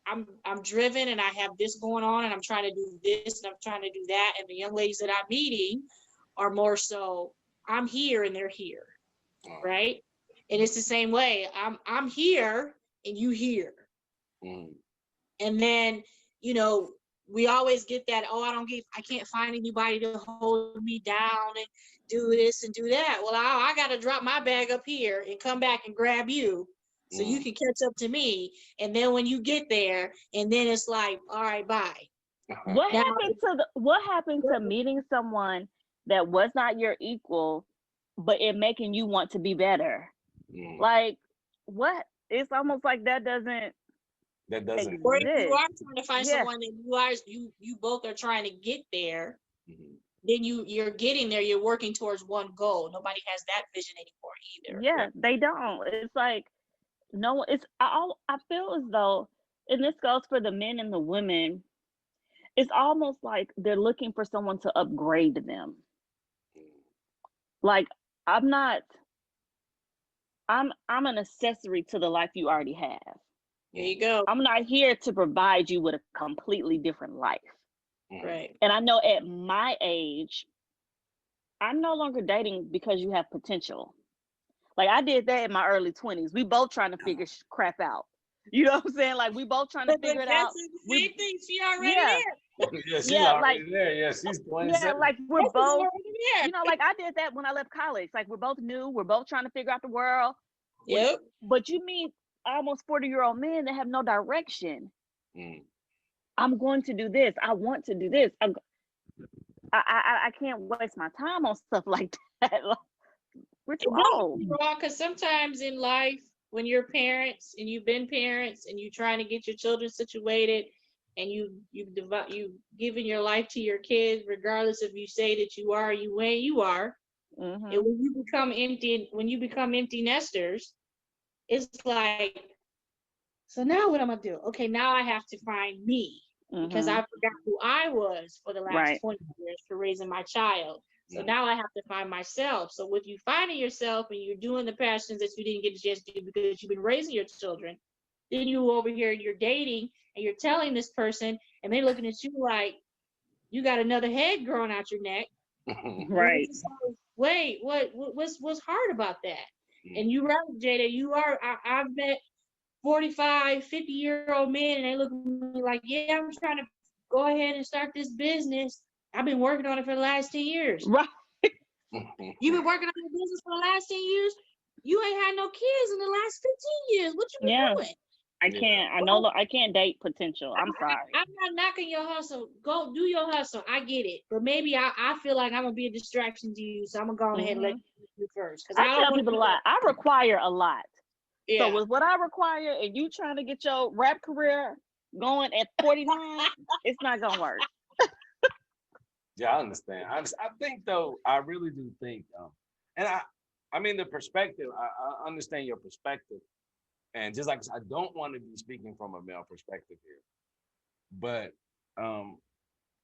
[SPEAKER 3] I'm driven, and I have this going on, and I'm trying to do this, and I'm trying to do that. And the young ladies that I'm meeting are more so, I'm here and they're here, right? And it's the same way. I'm here and you here. And then, you know, we always get that, oh, I can't find anybody to hold me down and do this and do that. Well, I got to drop my bag up here and come back and grab you so you can catch up to me. And then when you get there, and then it's like, all right, bye.
[SPEAKER 2] What
[SPEAKER 3] Now-
[SPEAKER 2] happened to meeting someone that was not your equal, but it making you want to be better? Like, what? It's almost like that doesn't
[SPEAKER 1] exist.
[SPEAKER 3] Or if you are trying to find
[SPEAKER 2] Yeah.
[SPEAKER 3] someone that you both are trying to get there, then you're getting there, you're working towards one goal. Nobody has that vision anymore either.
[SPEAKER 2] Yeah, they don't. It's like no, it's I feel as though, and this goes for the men and the women, it's almost like they're looking for someone to upgrade them. Like I'm an accessory to the life you already have.
[SPEAKER 3] There you go.
[SPEAKER 2] I'm not here to provide you with a completely different life.
[SPEAKER 3] Right.
[SPEAKER 2] And I know at my age, I'm no longer dating because you have potential. Like I did that in my early 20s. We both trying to figure crap out. You know what I'm saying? Like we both trying to figure it out.
[SPEAKER 3] The same thing. She already
[SPEAKER 2] Yeah.
[SPEAKER 3] there.
[SPEAKER 1] Yeah, she's
[SPEAKER 2] Yeah,
[SPEAKER 1] already
[SPEAKER 2] like-
[SPEAKER 1] there. Yeah, she's 27.
[SPEAKER 2] Yeah, like we're
[SPEAKER 3] She's
[SPEAKER 2] both,
[SPEAKER 3] already there.
[SPEAKER 2] you know, like I did that when I left college. Like we're both new, we're both trying to figure out the world.
[SPEAKER 3] Yep.
[SPEAKER 2] But you meet almost 40-year-old men that have no direction. I'm going to do this. I want to do this. I can't waste my time on stuff like that. We're too old.
[SPEAKER 3] Because sometimes in life, when you're parents and you've been parents and you're trying to get your children situated, and you've given your life to your kids, regardless if you say that you are, you are.
[SPEAKER 2] Mhm.
[SPEAKER 3] And when you become empty nesters, it's like, so now what am I gonna do? Okay, now I have to find me because
[SPEAKER 2] Mhm.
[SPEAKER 3] I forgot who I was for the last
[SPEAKER 2] Right.
[SPEAKER 3] 20 years for raising my child. So now I have to find myself. So with you finding yourself and you're doing the passions that you didn't get a chance to do because you've been raising your children, then you over here, you're dating and you're telling this person and they're looking at you like you got another head growing out your neck.
[SPEAKER 2] Right.
[SPEAKER 3] It's like, wait, what's hard about that? And you're right, Jada, I've met 45, 50-year-old men and they look at me like, yeah, I'm trying to go ahead and start this business. I've been working on it for the last 10 years.
[SPEAKER 2] Right.
[SPEAKER 3] You've been working on your business for the last 10 years? You ain't had no kids in the last 15 years. What you been
[SPEAKER 2] Yeah.
[SPEAKER 3] doing?
[SPEAKER 2] I can't. I can't date potential. I'm sorry.
[SPEAKER 3] I'm not knocking your hustle. Go do your hustle. I get it. But maybe I feel like I'm gonna be a distraction to you. So I'm gonna go ahead and let you do first. Because
[SPEAKER 2] I tell people a lot. I require a lot.
[SPEAKER 3] Yeah.
[SPEAKER 2] So with what I require, and you trying to get your rap career going at 49, it's not gonna work.
[SPEAKER 1] Yeah, I understand. I think though, I really do think, and I mean the perspective. I understand your perspective, and just like I don't want to be speaking from a male perspective here, but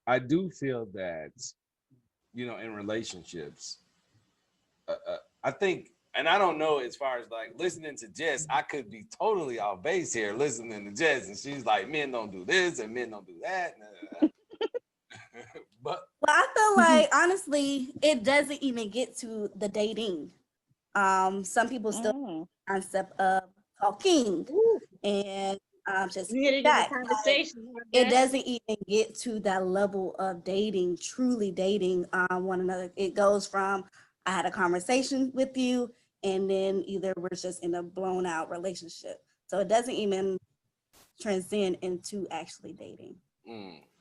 [SPEAKER 1] I do feel that, you know, in relationships, I think, and I don't know as far as like listening to Jess, I could be totally off base here listening to Jess, and she's like, men don't do this and men don't do that. But
[SPEAKER 4] Well, I feel like honestly, it doesn't even get to the dating. Some people still concept of talking and just
[SPEAKER 3] You get into the
[SPEAKER 4] that.
[SPEAKER 3] conversation.
[SPEAKER 4] It doesn't even get to that level of dating, truly dating one another. It goes from I had a conversation with you, and then either we're just in a blown out relationship. So it doesn't even transcend into actually dating.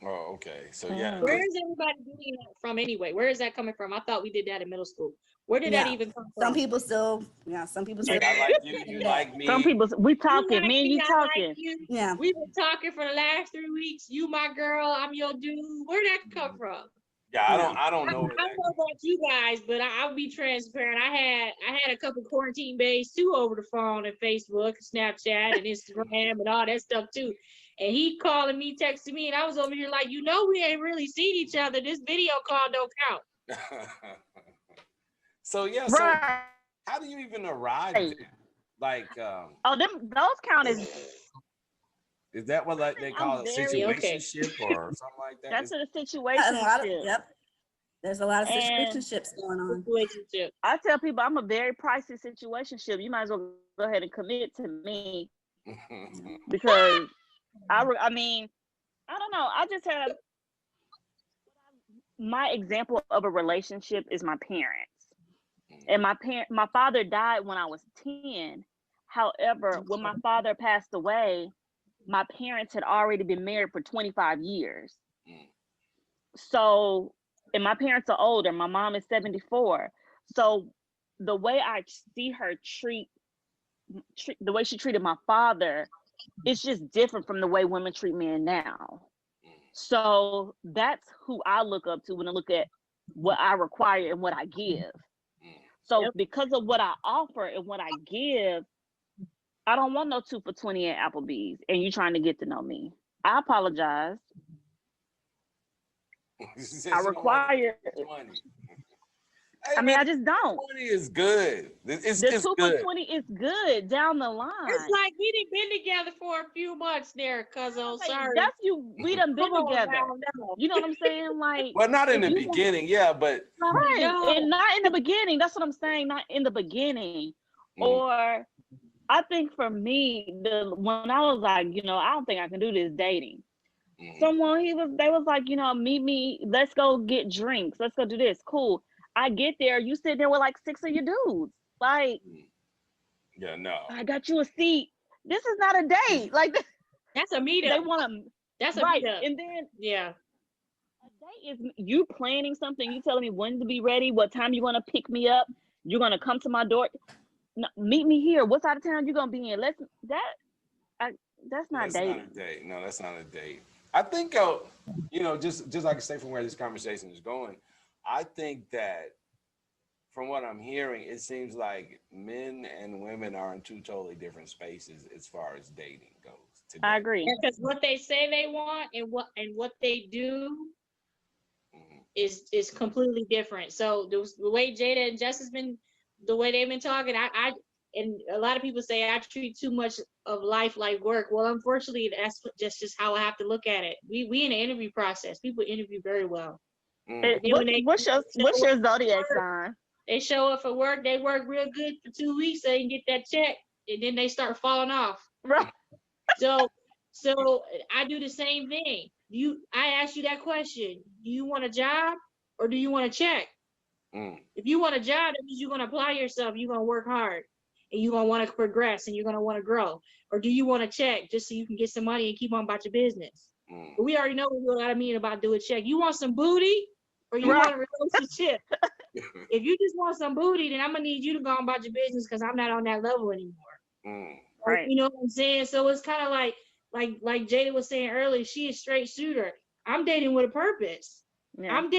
[SPEAKER 1] Oh, okay. So yeah.
[SPEAKER 3] Where is everybody doing that from anyway? Where is that coming from? I thought we did that in middle school. Where did that even come from?
[SPEAKER 4] Some people still,
[SPEAKER 1] Like, I like you, you like me.
[SPEAKER 2] Some people, we talking,
[SPEAKER 3] like
[SPEAKER 2] me and you
[SPEAKER 3] I
[SPEAKER 2] talking.
[SPEAKER 3] like you.
[SPEAKER 4] Yeah.
[SPEAKER 3] We've been talking for the last 3 weeks. You my girl, I'm your dude. Where'd that come from?
[SPEAKER 1] Yeah, I don't know.
[SPEAKER 3] I don't know about you guys, but I'll be transparent. I had a couple quarantine bays too over the phone and Facebook, Snapchat, and Instagram and all that stuff too. And he calling me, texting me, and I was over here like, we ain't really seen each other. This video call don't count.
[SPEAKER 1] So yeah, so
[SPEAKER 2] Right.
[SPEAKER 1] how do you even arrive there? Like,
[SPEAKER 2] Those count as
[SPEAKER 1] is that what like they call a situationship or something like that?
[SPEAKER 2] that's a
[SPEAKER 4] A
[SPEAKER 2] situation.
[SPEAKER 4] lot of, yep. There's a lot of
[SPEAKER 2] And-
[SPEAKER 4] situationships going on.
[SPEAKER 3] Situationship.
[SPEAKER 2] I tell people I'm a very pricey situationship. You might as well go ahead and commit to me because I mean, I don't know. I just have my example of a relationship is my parents. And my father died when I was 10. However, when my father passed away, my parents had already been married for 25 years. So, and my parents are older. My mom is 74. So the way I see her treat the way she treated my father, it's just different from the way women treat men now. So that's who I look up to when I look at what I require and what I give. So because of what I offer and what I give, I don't want no 2 for $20 at Applebee's and you trying to get to know me. I apologize. I require.
[SPEAKER 1] Hey,
[SPEAKER 2] I mean, I just don't.
[SPEAKER 1] 20 is good. It's
[SPEAKER 2] The
[SPEAKER 1] just
[SPEAKER 2] 2
[SPEAKER 1] good.
[SPEAKER 2] for $20 is good down the line.
[SPEAKER 3] It's like we done been together for a few months there, cuz
[SPEAKER 2] Like,
[SPEAKER 3] sorry.
[SPEAKER 2] that's you. We done been
[SPEAKER 3] Come on
[SPEAKER 2] together.
[SPEAKER 3] now, no.
[SPEAKER 2] You know what I'm saying? Like,
[SPEAKER 1] Well, not in
[SPEAKER 2] if
[SPEAKER 1] the
[SPEAKER 2] you want-
[SPEAKER 1] beginning, yeah, but
[SPEAKER 2] right?
[SPEAKER 3] No.
[SPEAKER 2] And not in the beginning. That's what I'm saying. Not in the beginning. Or I think for me, when I was like, I don't think I can do this dating. Someone they was like, meet me, let's go get drinks, let's go do this. Cool. I get there, you sit there with like 6 of your dudes. Like,
[SPEAKER 1] yeah, no.
[SPEAKER 2] I got you a seat. This is not a date. Like,
[SPEAKER 3] That's a meetup.
[SPEAKER 2] they want to.
[SPEAKER 3] That's a
[SPEAKER 2] Right.
[SPEAKER 3] meetup.
[SPEAKER 2] And then
[SPEAKER 3] Yeah.
[SPEAKER 2] a date is you planning something. You telling me when to be ready, what time you're gonna pick me up. You're gonna come to my door. No, meet me here. What side of town you gonna be in? That's not
[SPEAKER 1] That's
[SPEAKER 2] dating.
[SPEAKER 1] not a date. No, that's not a date. I think, just like I say from where this conversation is going, I think that from what I'm hearing, it seems like men and women are in 2 totally different spaces as far as dating goes today.
[SPEAKER 2] I agree.
[SPEAKER 3] Because what they say they want and what they do is completely different. So the way Jada and Jess the way they've been talking, I and a lot of people say I treat too much of life like work. Well, unfortunately, that's just how I have to look at it. We in the interview process. People interview very well.
[SPEAKER 2] What's your zodiac sign?
[SPEAKER 3] They show up for work. They work real good for 2 weeks. They can get that check, and then they start falling off.
[SPEAKER 2] Right.
[SPEAKER 3] So I do the same thing. I ask you that question. Do you want a job or do you want a check? If you want a job, that means you're gonna apply yourself, you're gonna work hard, and you're gonna want to progress and you're gonna want to grow. Or do you want a check just so you can get some money and keep on about your business? But we already know what I mean about do a check. You want some booty or you want a relationship? If you just want some booty, then I'm gonna need you to go on about your business because I'm not on that level anymore.
[SPEAKER 2] Right.
[SPEAKER 3] You know what I'm saying? So it's kind of like Jada was saying earlier, she is straight shooter. I'm dating with a purpose.
[SPEAKER 2] Yeah.
[SPEAKER 3] I'm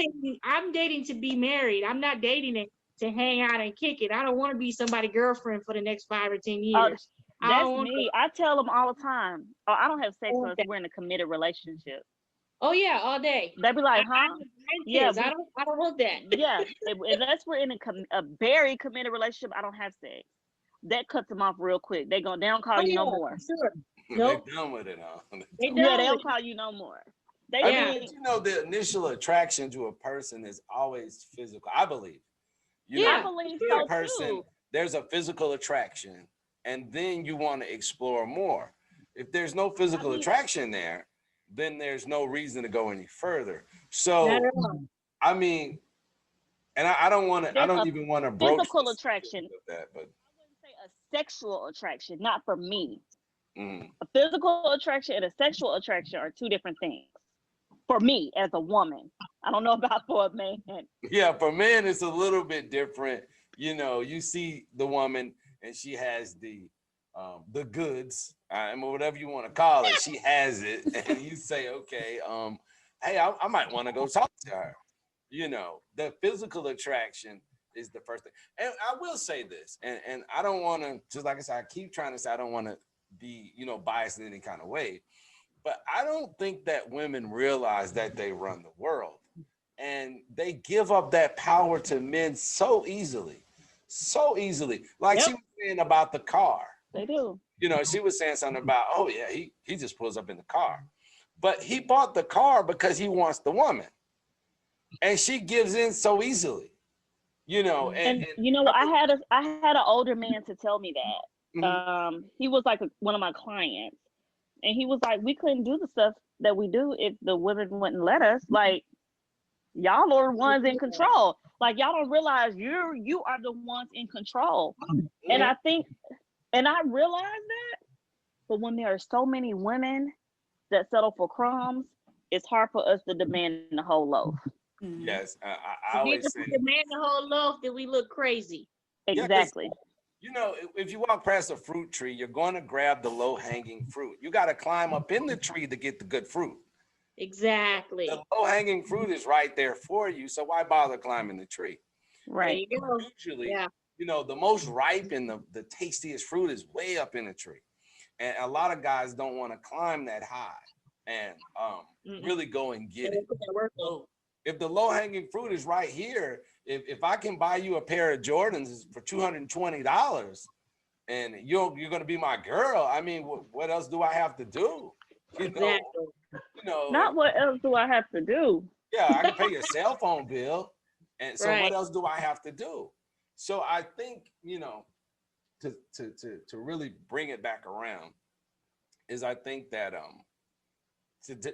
[SPEAKER 3] dating to be married. I'm not dating to hang out and kick it. I don't want to be somebody's girlfriend for the next 5 or 10 years.
[SPEAKER 2] That's me. I tell them all the time. Oh, I don't have sex unless we're in a committed relationship.
[SPEAKER 3] Oh yeah, all day.
[SPEAKER 2] They be like, huh?
[SPEAKER 3] Yeah, I don't want that.
[SPEAKER 2] Yeah, unless we're in a very committed relationship, I don't have sex. That cuts them off real quick. They don't call you no more.
[SPEAKER 3] Sure.
[SPEAKER 1] They're done with it now.
[SPEAKER 3] They
[SPEAKER 2] don't call you no more.
[SPEAKER 1] I mean, the initial attraction to a person is always physical. I believe.
[SPEAKER 2] I believe so
[SPEAKER 1] a person,
[SPEAKER 2] too.
[SPEAKER 1] There's a physical attraction, and then you want to explore more. If there's no physical attraction there, then there's no reason to go any further. So, I mean, and I don't want to. I don't even want to broach
[SPEAKER 2] physical attraction.
[SPEAKER 1] That, but
[SPEAKER 2] I wouldn't say a sexual attraction, not for me.
[SPEAKER 1] Mm.
[SPEAKER 2] A physical attraction and a sexual attraction are 2 different things. For me, as a woman, I don't know about for a man.
[SPEAKER 1] Yeah, for men, it's a little bit different. You see the woman, and she has the goods, whatever you want to call it. She has it, and you say, okay, hey, I might want to go talk to her. You know, the physical attraction is the first thing. And I will say this, and I don't want to, just like I said, I keep trying to say I don't want to be, you know, biased in any kind of way, but I don't think that women realize that they run the world, and they give up that power to men so easily, so easily. Like
[SPEAKER 3] Yep.
[SPEAKER 1] she was saying about the car.
[SPEAKER 2] They do.
[SPEAKER 1] You know, she was saying something about, oh yeah, he just pulls up in the car, but he bought the car because he wants the woman, and she gives in so easily. You know,
[SPEAKER 2] And you know, I had an older man to tell me that.
[SPEAKER 1] Mhm.
[SPEAKER 2] He was like one of my clients, and he was like, we couldn't do the stuff that we do if the women wouldn't let us. Like, y'all are the ones in control. Like, y'all don't realize you are the ones in control. And I think, and I realize that, but when there are so many women that settle for crumbs, it's hard for us to demand the whole loaf.
[SPEAKER 1] Yes, I
[SPEAKER 3] If we
[SPEAKER 1] always say,
[SPEAKER 3] demand the whole loaf, then we look crazy.
[SPEAKER 1] yeah, 'cause,
[SPEAKER 2] Exactly.
[SPEAKER 1] you know, if you walk past a fruit tree, you're going to grab the low hanging fruit. You got to climb up in the tree to get the good fruit.
[SPEAKER 3] Exactly.
[SPEAKER 1] The low hanging fruit is right there for you. So why bother climbing the tree?
[SPEAKER 3] There
[SPEAKER 2] Right.
[SPEAKER 3] you go.
[SPEAKER 1] Usually,
[SPEAKER 3] Yeah.
[SPEAKER 1] you know, the most ripe and the tastiest fruit is way up in the tree. And a lot of guys don't want to climb that high and really go and
[SPEAKER 3] They
[SPEAKER 1] get
[SPEAKER 3] don't
[SPEAKER 1] it.
[SPEAKER 3] put that work in.
[SPEAKER 1] So if the low hanging fruit is right here, if I can buy you a pair of Jordans for $220 and you're going to be my girl, I mean, what else do I have to do? You know,
[SPEAKER 3] Exactly.
[SPEAKER 1] you know,
[SPEAKER 2] Not what else do I have to do?
[SPEAKER 1] yeah, I can pay your cell phone bill. And so
[SPEAKER 3] Right.
[SPEAKER 1] what else do I have to do? So I think, you know, to really bring it back around is I think that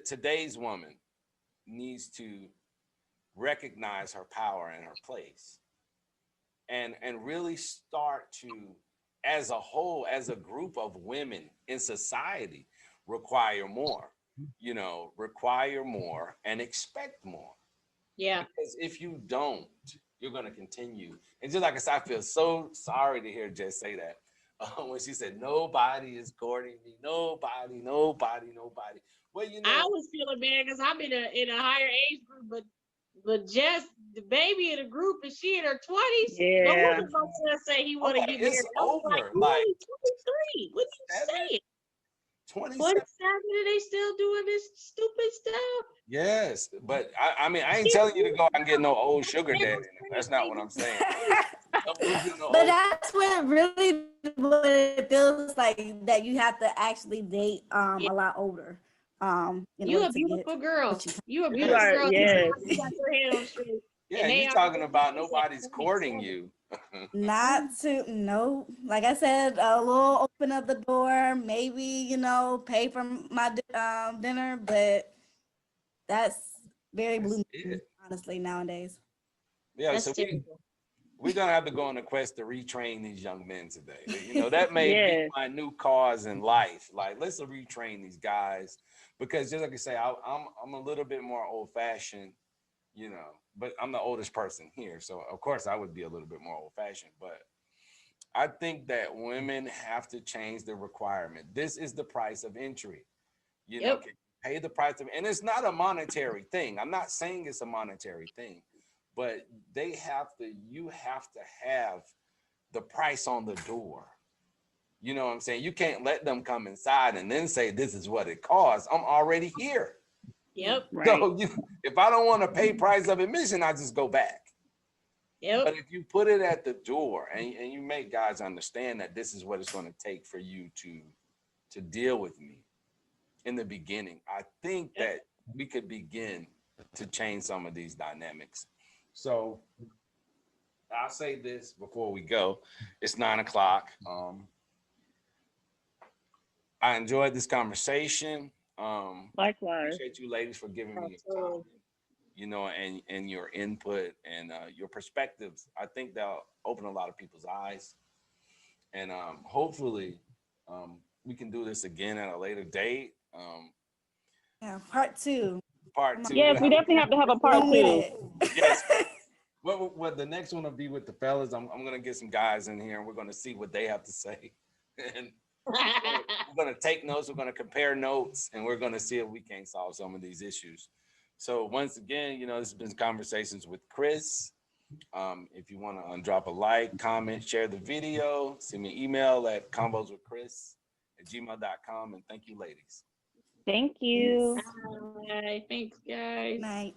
[SPEAKER 1] today's woman needs to recognize her power and her place and really start to, as a whole, as a group of women in society, require more, you know, require more and expect more.
[SPEAKER 3] Yeah.
[SPEAKER 1] Because if you don't, you're going to continue. And just like I said, I feel so sorry to hear Jess say that when she said, nobody is courting me. Nobody. Well, you
[SPEAKER 3] I
[SPEAKER 1] know,
[SPEAKER 3] was feeling bad because I'm in a higher age group, but just the baby in the group and she in her 20s. No
[SPEAKER 2] Yeah.
[SPEAKER 3] wonder my son say he
[SPEAKER 1] I'm
[SPEAKER 3] want to
[SPEAKER 1] like,
[SPEAKER 3] get
[SPEAKER 1] it's
[SPEAKER 3] married. I was like,
[SPEAKER 1] over.
[SPEAKER 3] you
[SPEAKER 1] Like
[SPEAKER 3] only 23. What are you
[SPEAKER 1] 7,
[SPEAKER 3] saying?
[SPEAKER 1] 27.
[SPEAKER 3] 27 and they still doing this stupid stuff.
[SPEAKER 1] Yes, but I mean, I ain't telling you to go out and get no old sugar daddy. That's not what I'm saying. Don't go get no
[SPEAKER 4] But
[SPEAKER 1] old.
[SPEAKER 4] that's what it feels like, that you have to actually date
[SPEAKER 3] Yeah.
[SPEAKER 4] a lot older. In
[SPEAKER 3] You
[SPEAKER 4] order
[SPEAKER 3] a
[SPEAKER 4] to get
[SPEAKER 3] beautiful girl.
[SPEAKER 4] what you
[SPEAKER 3] You a
[SPEAKER 1] Yes.
[SPEAKER 3] beautiful
[SPEAKER 2] are,
[SPEAKER 3] girl.
[SPEAKER 2] yes.
[SPEAKER 3] You got your head on straight.
[SPEAKER 1] Yeah,
[SPEAKER 3] And
[SPEAKER 1] and
[SPEAKER 3] they
[SPEAKER 1] you
[SPEAKER 3] are
[SPEAKER 1] talking about
[SPEAKER 3] they say
[SPEAKER 1] nobody's
[SPEAKER 3] 27.
[SPEAKER 1] courting you.
[SPEAKER 4] not to no, like I said, a little open up the door, maybe, you know, pay for my dinner, but that's very
[SPEAKER 1] That's
[SPEAKER 4] blue,
[SPEAKER 1] it.
[SPEAKER 4] honestly, nowadays.
[SPEAKER 1] Yeah,
[SPEAKER 3] That's
[SPEAKER 1] so
[SPEAKER 3] terrible.
[SPEAKER 1] we're gonna have to go on a quest to retrain these young men today. You know, that may be
[SPEAKER 2] Yes.
[SPEAKER 1] my new cause in life. Like, let's retrain these guys because, just like I say, I'm a little bit more old fashioned, you know, but I'm the oldest person here, so of course I would be a little bit more old fashioned. But I think that women have to change the requirement. This is the price of entry. You know,
[SPEAKER 3] Yep.
[SPEAKER 1] can you pay the price of, and it's not a monetary thing. I'm not saying it's a monetary thing, but you have to have the price on the door. You know what I'm saying? You can't let them come inside and then say, this is what it costs. I'm already here.
[SPEAKER 3] Yep.
[SPEAKER 2] Right.
[SPEAKER 1] So if I don't want to pay price of admission, I just go back.
[SPEAKER 3] Yep.
[SPEAKER 1] But if you put it at the door and you make guys understand that this is what it's going to take for you to deal with me in the beginning, I think that we could begin to change some of these dynamics. So I'll say this before we go. It's 9:00. I enjoyed this conversation.
[SPEAKER 2] Likewise.
[SPEAKER 1] Appreciate you ladies for giving me your time, you know, and your input and your perspectives. I think that'll open a lot of people's eyes. And hopefully we can do this again at a later date.
[SPEAKER 4] Yeah, part 2.
[SPEAKER 1] Part 2.
[SPEAKER 2] Yes, we definitely have to have a part
[SPEAKER 4] Come with
[SPEAKER 2] 2.
[SPEAKER 4] it.
[SPEAKER 1] Yes. Well, the next one will be with the fellas. I'm going to get some guys in here and we're going to see what they have to say. And we're going to take notes. We're going to compare notes and we're going to see if we can't solve some of these issues. So once again, you know, this has been Conversations with Chris. If you want to drop a like, comment, share the video, send me an email at convoswithchris@gmail.com. And thank you, ladies.
[SPEAKER 2] Thank you.
[SPEAKER 3] Bye. Thanks, guys.
[SPEAKER 4] Night.